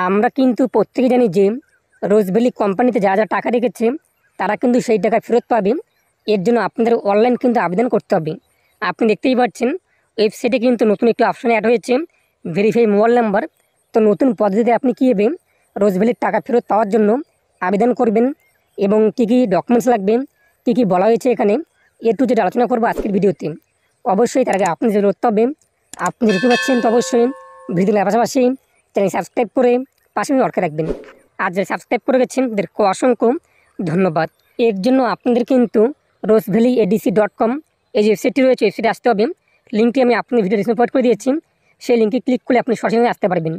আমরা কিন্তু প্রত্যেকে জানি যে রোজভ্যালি কোম্পানিতে যারা যারা টাকা রেখেছে তারা কিন্তু সেই টাকা ফেরত পাবে। এর জন্য আপনাদের অনলাইন কিন্তু আবেদন করতে হবে। আপনি দেখতেই পাচ্ছেন ওয়েবসাইটে কিন্তু নতুন একটি অপশন অ্যাড হয়েছে, ভেরিফাই মোবাইল নাম্বার। তো নতুন পদ্ধতিতে আপনি কীভাবে রোজভ্যালির টাকা ফেরত পাওয়ার জন্য আবেদন করবেন এবং কী কী ডকুমেন্টস লাগবে, কী কী বলা হয়েছে এখানে, টু জেড আলোচনা করবো আজকের ভিডিওতে। অবশ্যই তার আগে আপনি যে করতে হবে, আপনি দেখতে পাচ্ছেন তো অবশ্যই ভিডিওর পাশাপাশি চ্যানেল সাবস্ক্রাইব করে পাশে অটকে রাখবেন। আর যারা সাবস্ক্রাইব করে গেছেন তাদেরকে অসংখ্য ধন্যবাদ। এর জন্য আপনাদের কিন্তু rozvalleyadc.com এই যে ওয়েবসাইটটি রয়েছে, ওয়েবসাইটে আসতে হবে। লিঙ্কটি আমি আপনার ভিডিও ডিসক্রিপশনে প্রোভাইড করে দিয়েছি, সেই লিঙ্কে ক্লিক করলে আপনি সরাসরি আসতে পারবেন।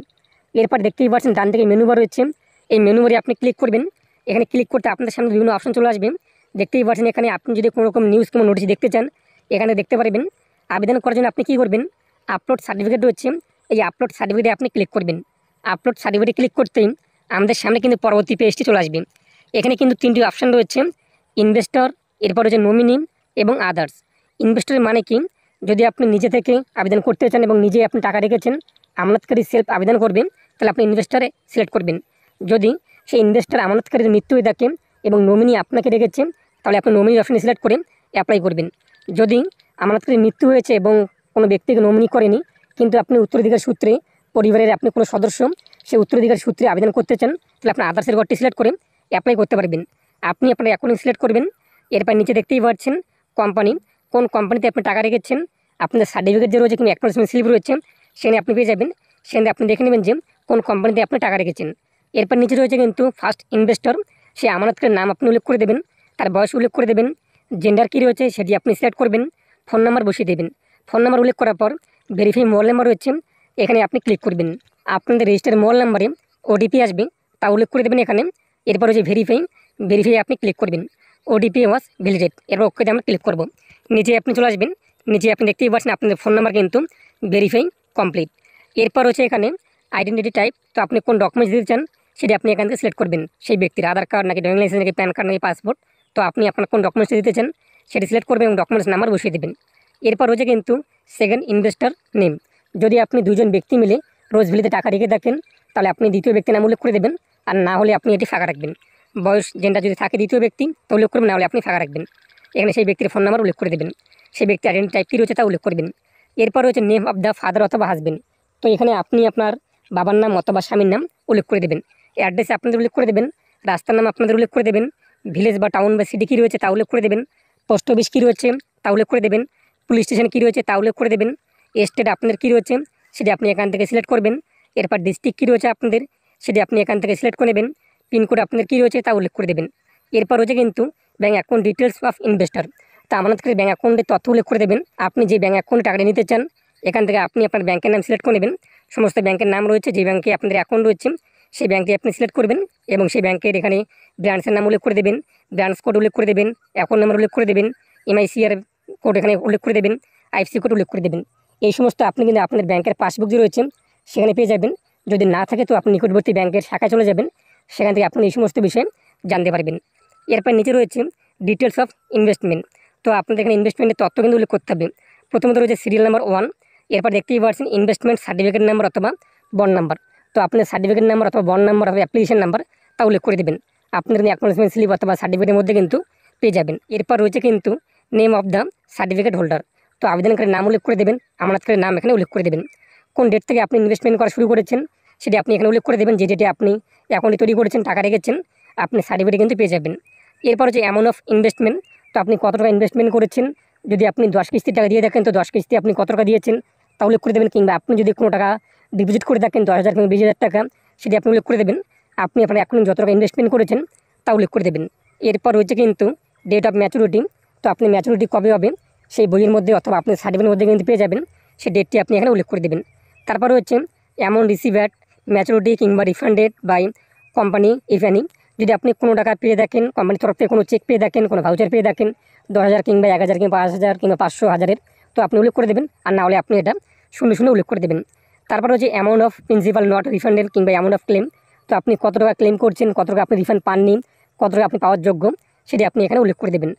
এরপর দেখতেই পাচ্ছেন ডান দিকে মেনু বার রয়েছে, এই মেনু বারে আপনি ক্লিক করবেন। এখানে ক্লিক করতে আপনাদের সামনে বিভিন্ন অপশন চলে আসবে। দেখতেই পাচ্ছেন এখানে আপনি যদি কোনো রকম নিউজ কিংবা নোটিশ দেখতে চান এখানে দেখতে পারবেন। আবেদন করার জন্য আপনি কী করবেন, আপলোড সার্টিফিকেট রয়েছে, এই আপলোড সার্টিফিকেটে আপনি ক্লিক করবেন। আপলোড সার্টিফিকেটে ক্লিক করতেই আমাদের সামনে কিন্তু পরবর্তী পেজটি চলে আসবে। এখানে কিন্তু তিনটি অপশান রয়েছে, ইনভেস্টর, এরপর হচ্ছে নমিনি এবং আদার্স। ইনভেস্টরের মানে কি, যদি আপনি নিজে থেকে আবেদন করতে চান এবং নিজে আপনি টাকা রেখেছেন, আমানতকারী সেলফ আবেদন করবেন, তাহলে আপনি ইনভেস্টরে সিলেক্ট করবেন। যদি সেই ইনভেস্টর আমানতকারীর মৃত্যু হয়ে থাকে এবং নমিনি আপনাকে রেখেছেন, তাহলে আপনি নমিনি অপশনে সিলেক্ট করে অ্যাপ্লাই করবেন। যদি আমানতকারীর মৃত্যু হয়েছে এবং কোনো ব্যক্তিকে নমিনি করেনি, কিন্তু আপনি উত্তরাধিকার সূত্রে পরিবারের আপনি কোনো সদস্য সেই উত্তরাধিকার সূত্রে আবেদন করতে চান, তাহলে আপনি আদার্সের ঘরটি সিলেক্ট করে অ্যাপ্লাই করতে পারবেন। আপনি আপনার অ্যাকাউন্ট সিলেক্ট করবেন। এরপর নিচে দেখতেই পাচ্ছেন কোম্পানি, কোন কোম্পানিতে আপনি টাকা রেখেছেন, আপনাদের সার্টিফিকেট যে রয়েছে কিংবা অ্যাকনোলেজমেন্ট স্লিপ রয়েছে সেখানে আপনি পেয়ে যাবেন। সেখানে আপনি দেখে নেবেন যে কোন কোম্পানিতে আপনি টাকা রেখেছেন। এরপর নিচে রয়েছে কিন্তু ফার্স্ট ইনভেস্টর, সেই আমানতকারীর নাম আপনি উল্লেখ করে দেবেন, তার বয়স উল্লেখ করে দেবেন, জেন্ডার কী রয়েছে সেটি আপনি সিলেক্ট করবেন, ফোন নাম্বার বসিয়ে দেবেন। ফোন নাম্বার উল্লেখ করার পর ভেরিফাই মোবাইল নাম্বার রয়েছে, এখানে আপনি ক্লিক করবেন। আপনাদের রেজিস্টার মোবাইল নাম্বারে ওটিপি আসবে, তা উল্লেখ করে দেবেন এখানে। এরপর হচ্ছে ভেরিফাই আপনি ক্লিক করবেন। ওটিপি ওয়াজ ভ্যালিডেট, এরপর ওকে আমরা ক্লিক করব। নিচে আপনি চলে আসবেন, নিচে আপনি দেখতেই পাচ্ছেন আপনাদের ফোন নাম্বার কিন্তু ভেরিফাই কমপ্লিট। এরপর হচ্ছে এখানে আইডেন্টিটি টাইপ, তো আপনি কোন ডকুমেন্টস দিতে চান সেটি আপনি এখান থেকে সিলেক্ট করবেন। সেই ব্যক্তির আধার কার্ড নাকি ড্রাইভিং লাইসেন্স নাকি প্যান কার্ড নাকি পাসপোর্ট, তো আপনি আপনার কোন ডকুমেন্টস দিতে চান সেটি সিলেক্ট করবেন এবং ডকুমেন্টস নাম্বার বসিয়ে দেবেন। এরপর হচ্ছে কিন্তু সেকেন্ড ইনভেস্টর নেম, যদি আপনি দুজন ব্যক্তি মিলে রোজভ্যালিতে টাকা রেখে থাকেন তাহলে আপনি দ্বিতীয় ব্যক্তির নাম উল্লেখ করে দেবেন, আর না হলে আপনি এটি ফাঁকা রাখবেন। বয়স জেন্ডার যদি থাকে দ্বিতীয় ব্যক্তি তো উল্লেখ করবেন, না হলে আপনি ফাঁকা রাখবেন। এখানে সেই ব্যক্তির ফোন নাম্বার উল্লেখ করে দেবেন, সেই ব্যক্তির আইডেন্টি টাইপ কী রয়েছে তা উল্লেখ করবেন। এরপর হচ্ছে নেম অফ দ্য ফাদার অথবা হাজবেন্ড, তো এখানে আপনি আপনার বাবার নাম অথবা স্বামীর নাম উল্লেখ করে দেবেন। অ্যাড্রেস আপনাদের উল্লেখ করে দেবেন, রাস্তার নাম আপনাদের উল্লেখ করে দেবেন, ভিলেজ বা টাউন বা সিটি কী রয়েছে তা উল্লেখ করে দেবেন, পোস্ট অফিস কী রয়েছে তা উল্লেখ করে দেবেন, পুলিশ স্টেশন কী রয়েছে তা উল্লেখ করে দেবেন, স্টেট আপনাদের কী রয়েছে সেটি আপনি এখান থেকে সিলেক্ট করবেন। এরপর ডিস্ট্রিক্ট কী রয়েছে আপনাদের সেটি আপনি এখান থেকে সিলেক্ট করে নেবেন, পিনকোড আপনাদের কী রয়েছে তা উল্লেখ করে দেবেন। এরপর হচ্ছে কিন্তু bank account details of investor, তা আমানতকারী ব্যাঙ্ক অ্যাকাউন্টের তথ্য উল্লেখ করে দেবেন। আপনি যে ব্যাঙ্ক অ্যাকাউন্টে টাকাটা নিতে চান এখান থেকে আপনি আপনার ব্যাঙ্কের নাম সিলেক্ট করে নেবেন। সমস্ত ব্যাঙ্কের নাম রয়েছে, যে ব্যাঙ্কে আপনাদের অ্যাকাউন্ট রয়েছে সেই ব্যাঙ্কে আপনি সিলেক্ট করবেন এবং সেই ব্যাঙ্কের এখানে ব্রাঞ্চের নাম উল্লেখ করে দেবেন, ব্রাঞ্চ কোড উল্লেখ করে দেবেন, অ্যাকাউন্ট নাম্বার উল্লেখ করে দেবেন, এমআইসিআর কোড এখানে উল্লেখ করে দেবেন, আইএফসি কোড উল্লেখ করে দেবেন। এই সমস্ত আপনি কিন্তু আপনাদের ব্যাঙ্কের পাসবুক যে রয়েছে সেখানে পেয়ে যাবেন। যদি না থাকে তো আপনি নিকটবর্তী ব্যাঙ্কের শাখায় চলে যাবেন, সেখান থেকে আপনি এই সমস্ত বিষয়ে জানতে পারবেন। এরপর নিচে রয়েছে ডিটেলস অফ ইনভেস্টমেন্ট, তো আপনাদের এখানে ইনভেস্টমেন্টের তথ্য কিন্তু উল্লেখ করতে হবে। প্রথমত রয়েছে সিরিয়াল নাম্বার 1, এরপর দেখতেই পাচ্ছেন ইনভেস্টমেন্ট সার্টিফিকেট নাম্বার অথবা বন্ড নাম্বার, তো আপনার সার্টিফিকেট নাম্বার অথবা বন্ড নাম্বার অথবা অ্যাপ্লিকেশন নাম্বার তা উল্লেখ করে দেবেন। আপনার অ্যাকনোলেজমেন্ট স্লিপ অথবা সার্টিফিকেটের মধ্যে কিন্তু পেয়ে যাবেন। এরপর রয়েছে কিন্তু name of the certificate holder, তো আবেদনকারীর নাম উল্লেখ করে দেবেন, আমানতকারীর নাম এখানে উল্লেখ করে দেবেন। কোন ডেট থেকে আপনি ইনভেস্টমেন্ট করা শুরু করেছেন সেটি আপনি এখানে উল্লেখ করে দেবেন, যে ডেটে আপনি অ্যাকাউন্টে তৈরি করেছেন টাকা রেখেছেন আপনি সার্টিফিকেট কিন্তু পেয়ে যাবেন। এরপর হচ্ছে অ্যামাউন্ট অফ ইনভেস্টমেন্ট, তো আপনি কত টাকা ইনভেস্টমেন্ট করেছেন, যদি আপনি 10 কিস্তির টাকা দিয়ে থাকেন তো 10 কিস্তি আপনি কত টাকা দিয়েছেন তা উল্লেখ করে দেবেন, কিংবা আপনি যদি কোনো টাকা ডিপোজিট করে থাকেন 10,000 কিংবা 20,000 টাকা সেটি আপনি উল্লেখ করে দেবেন। আপনি আপনার অ্যাকাউন্টে যত টাকা ইনভেস্টমেন্ট করেছেন তা উল্লেখ করে দেবেন। এরপর হচ্ছে কিন্তু ডেট অফ ম্যাচুরিটি, তো আপনি ম্যাচুরিটি কবে হবে সেই বইয়ের মধ্যে অথবা আপনার সার্টিফিকেটের মধ্যে কিন্তু পেয়ে যাবেন, সেই ডেটটি আপনি এখানে উল্লেখ করে দেবেন। তারপর হচ্ছে অ্যামাউন্ট রিসিভ অ্যাট ম্যাচুরিটি কিংবা refunded by company if any, যদি আপনি কোনো টাকা পেয়ে থাকেন কোম্পানির তরফ থেকে, কোনো চেক পেয়ে থাকেন, কোনো ভাউচার পেয়ে থাকেন 10,000 কিংবা 1,000 কিংবা 5,000 কিংবা 500 হাজারের, তো আপনি উল্লেখ করে দেবেন, আর না হলে আপনি এটা শূন্য শূন্য উল্লেখ করে দেবেন। তারপর হচ্ছে amount of principal not refunded কিংবা অ্যামাউন্ট অফ ক্লেম, তো আপনি কত টাকা ক্লেম করছেন, কত টাকা আপনি রিফান্ড পাননি, কত টাকা আপনি পাওয়ার যোগ্য সেটি আপনি এখানে উল্লেখ করে দেবেন।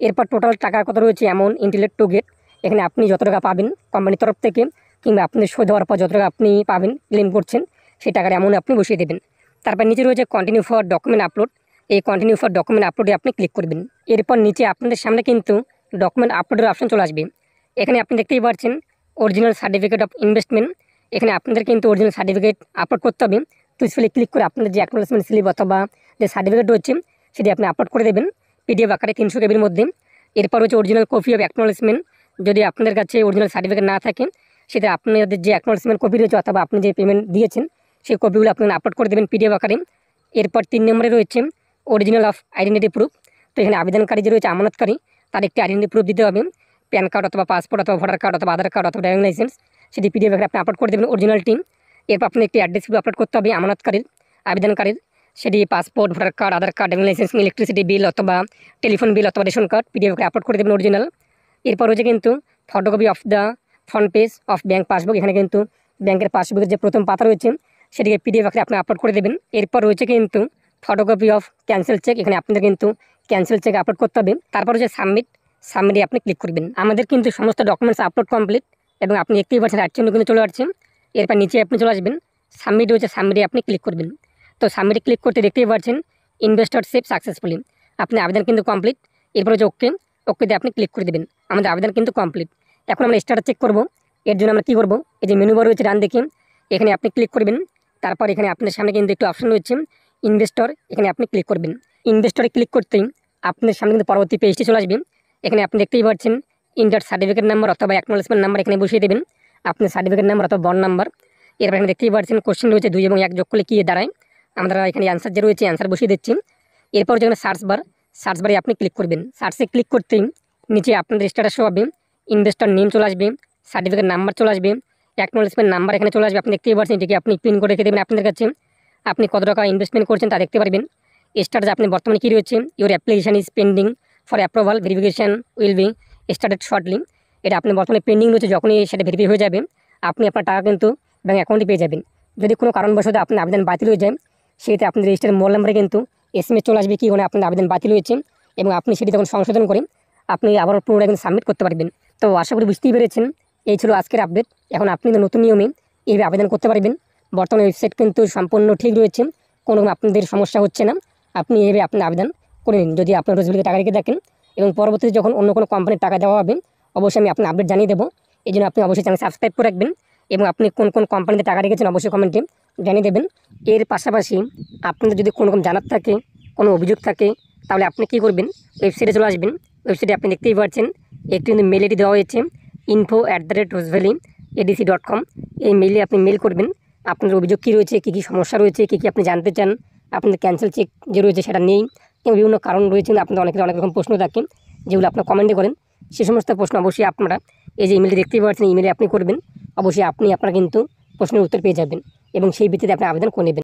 এরপর টোটাল টাকা কত রয়েছে অ্যামাউন্ট ইন্টিলেক্ট টু গেট, এখানে আপনি যত টাকা পাবেন কোম্পানির তরফ থেকে কিংবা আপনি শো দেওয়ার পর যত টাকা আপনি পাবেন ক্লেম করছেন সেই টাকার অ্যামাউন্ট আপনি বসিয়ে দেবেন। তারপর নিচে রয়েছে কন্টিনিউ ফর ডকুমেন্ট আপলোড। এই কন্টিনিউ ফর ডকুমেন্ট আপলোডে আপনি ক্লিক করবেন। এরপর নিচে আপনাদের সামনে কিন্তু ডকুমেন্ট আপলোডের অপশন চলে আসবে। এখানে আপনি দেখতেই পাচ্ছেন অরিজিনাল সার্টিফিকেট অফ ইনভেস্টমেন্ট। এখানে আপনাদের কিন্তু অরিজিনাল সার্টিফিকেট আপলোড করতে হবে। তো সিম্পলি ক্লিক করে আপনাদের যে অ্যাকনোলেজমেন্ট স্লিপ অথবা যে সার্টিফিকেট রয়েছে সেটি আপনি আপলোড করে দেবেন পিডিএফ আকারে 300 কেবির মধ্যে। এরপর হচ্ছে অরিজিনাল কপি অফ অ্যাকনোলেজমেন্ট। যদি আপনাদের কাছে অরিজিনাল সার্টিফিকেট না থাকে সেটা আপনাদের যে অ্যাকনোলেজমেন্ট কপি রয়েছে অথবা আপনি যে পেমেন্ট দিয়েছেন সেই কপিগুলো আপনারা আপলোড করে দেবেন পিডিএফ আকারে। এরপর 3 নম্বরে রয়েছে অরিজিনাল অফ আইডেন্টিটি প্রুফ। তো এখানে আবেদনকারী যে রয়েছে আমানতকারী তার একটি আইডেন্টি প্রুফ দিতে হবে, প্যান কার্ড অথবা পাসপোর্ট অথবা ভোটার কার্ড অথবা আধার কার্ড অথবা ড্রাইভিং লাইসেন্স, সেটি পিডিএফ আকারে আপনি আপলোড করে দেবেন অরিজিনালটি। এরপর আপনি একটি অ্যাড্রেস প্রুফ আপলোড করতে হবে আমানতকারীর আবেদনকারীর, সেটি passport, voter card, Aadhaar card, driving licence, electricity bill অথবা টেলিফোন বিল অথবা রেশন কার্ড পিডিএফ আকারে আপলোড করে দেবেন অরিজিনাল। এরপর রয়েছে কিন্তু photocopy of the front page of bank passbook. এখানে কিন্তু ব্যাংকের পাসবুকের যে প্রথম পাতা রয়েছে সেটিকে পিডিএফ আকারে আপনি আপলোড করে দেবেন। এরপর রয়েছে কিন্তু ফটোকপি অফ ক্যান্সেল চেক। এখানে আপনাদের কিন্তু ক্যান্সেল চেক আপলোড করতে হবে। তারপর হচ্ছে সাবমিটে আপনি ক্লিক করবেন। আমাদের কিন্তু সমস্ত ডকুমেন্টস আপলোড কমপ্লিট এবং আপনি দেখতেই পাচ্ছেন রাইট চিহ্ন কিন্তু চলে আসছে। এরপর নিচে আপনি চলে আসবেন, সাবমিট হচ্ছে, সাবমিটে আপনি ক্লিক করবেন। তো সাবমিটে ক্লিক করতে দেখতেই পাচ্ছেন ইনভেস্টরশিপ সাকসেসফুলি, আপনি আবেদন কিন্তু কমপ্লিট। এরপর হচ্ছে ওকেতে আপনি ক্লিক করে দেবেন। আমাদের আবেদন কিন্তু কমপ্লিট। এখন আমরা স্ট্যাটাস চেক করব। এর জন্য আমরা কী করব, এই যে মেনু বার রয়েছে ডান দিকে, এখানে আপনি ক্লিক করবেন। তারপর এখানে আপনার সামনে কিন্তু একটু অপশন রয়েছে ইনভেস্টর, এখানে আপনি ক্লিক করবেন। ইনভেস্টরে ক্লিক করতেই আপনার সামনে কিন্তু পরবর্তী পেজটি চলে আসবে। এখানে আপনি দেখতেই পাচ্ছেন ইন্টার সার্টিফিকেট নাম্বার অথবা অ্যাকনোলেজমেন্ট নাম্বার এখানে বসিয়ে দেবেন আপনার সার্টিফিকেট নাম্বার অথবা বন্ড নাম্বার। এরপর এখানে দেখতেই পাচ্ছেন কোশ্চেন রয়েছে 2 এবং 1 যোগ করলে কী দাঁড়ায়। আমরা এখানে অ্যান্সার যে রয়েছে অ্যান্সার বসিয়ে দিচ্ছি। এরপর যেখানে সার্চ বারে আপনি ক্লিক করবেন। সার্চে ক্লিক করতেই নিচে আপনাদের স্ট্যাটাস শো হবে, ইনভেস্টর নেম চলে আসবে, সার্টিফিকেট নাম্বার চলে আসবে, অ্যাকনোলেজমেন্ট নাম্বার এখানে চলে আসবে। আপনি দেখতেই পাচ্ছেন এটিকে আপনি পিন করে রেখে দেবেন আপনাদের কাছে। আপনি কত টাকা ইনভেস্টমেন্ট করছেন তা দেখতে পারবেন। স্ট্যাটাস আপনি বর্তমানে কী রয়েছে, your application is pending for approval, verification will be started shortly. এটা আপনি বর্তমানে পেন্ডিং রয়েছে, যখনই সেটা ভেরিফাই হয়ে যাবে আপনি আপনার টাকা কিন্তু ব্যাঙ্ক অ্যাকাউন্টে পেয়ে যাবেন। যদি কোনো কারণবশত আপনার আবেদন বাতিল হয়ে যায় সেক্ষেত্রে আপনাদের রেজিস্টার মোবাইল নাম্বারে কিন্তু SMS চলে আসবে কি মানে আপনার আবেদন বাতিল হয়েছে, এবং আপনি সেটি তখন সংশোধন করে আপনি আবার পুনরায় কিন্তু সাবমিট করতে পারবেন। তো আশা করি বুঝতেই পেরেছেন, এই ছিল আজকের আপডেট। এখন আপনি নতুন নিয়মে এইভাবে আবেদন করতে পারবেন। বর্তমানে ওয়েবসাইট কিন্তু সম্পূর্ণ ঠিক রয়েছে, কোনো আপনাদের সমস্যা হচ্ছে না। আপনি এইভাবে আপনার আবেদন করে নিন যদি আপনার রোজভ্যালিতে টাকা রেখে থাকেন, এবং পরবর্তীতে যখন অন্য কোনো কোম্পানির টাকা দেওয়া হবে অবশ্যই আমি আপনার আপডেট জানিয়ে দেবো। এই জন্য আপনি অবশ্যই চ্যানেল সাবস্ক্রাইব করে রাখবেন, এবং আপনি কোন কোন কোম্পানিতে টাকা রেখেছেন অবশ্যই কমেন্টে জানিয়ে দেবেন। এর পাশাপাশি আপনাদের যদি কোনো রকম জানার থাকে, কোনো অভিযোগ থাকে, তাহলে আপনি কী করবেন, ওয়েবসাইটে চলে আসবেন। ওয়েবসাইটে আপনি দেখতেই পাচ্ছেন একটি কিন্তু মেল আইডি দেওয়া হয়েছে info@rosevalleyadc.com। এই মেইলে আপনি মেল করবেন আপনার অভিযোগ কী রয়েছে, কী কী সমস্যা রয়েছে, কী কী আপনি জানতে চান, আপনাদের ক্যান্সেল চেক যে রয়েছে সেটা নেই, এবং বিভিন্ন কারণ রয়েছে। আপনাদের অনেক রকম প্রশ্ন থাকে যেগুলো আপনার কমেন্টে করেন, সে সমস্ত প্রশ্ন অবশ্যই আপনারা এই যে ইমেলটি দেখতেই পাচ্ছেন ইমেলে আপনি করবেন। অবশ্যই আপনি আপনারা কিন্তু প্রশ্নের উত্তর পেয়ে যাবেন এবং সেই ভিত্তিতে আপনি আবেদন করে নেবেন।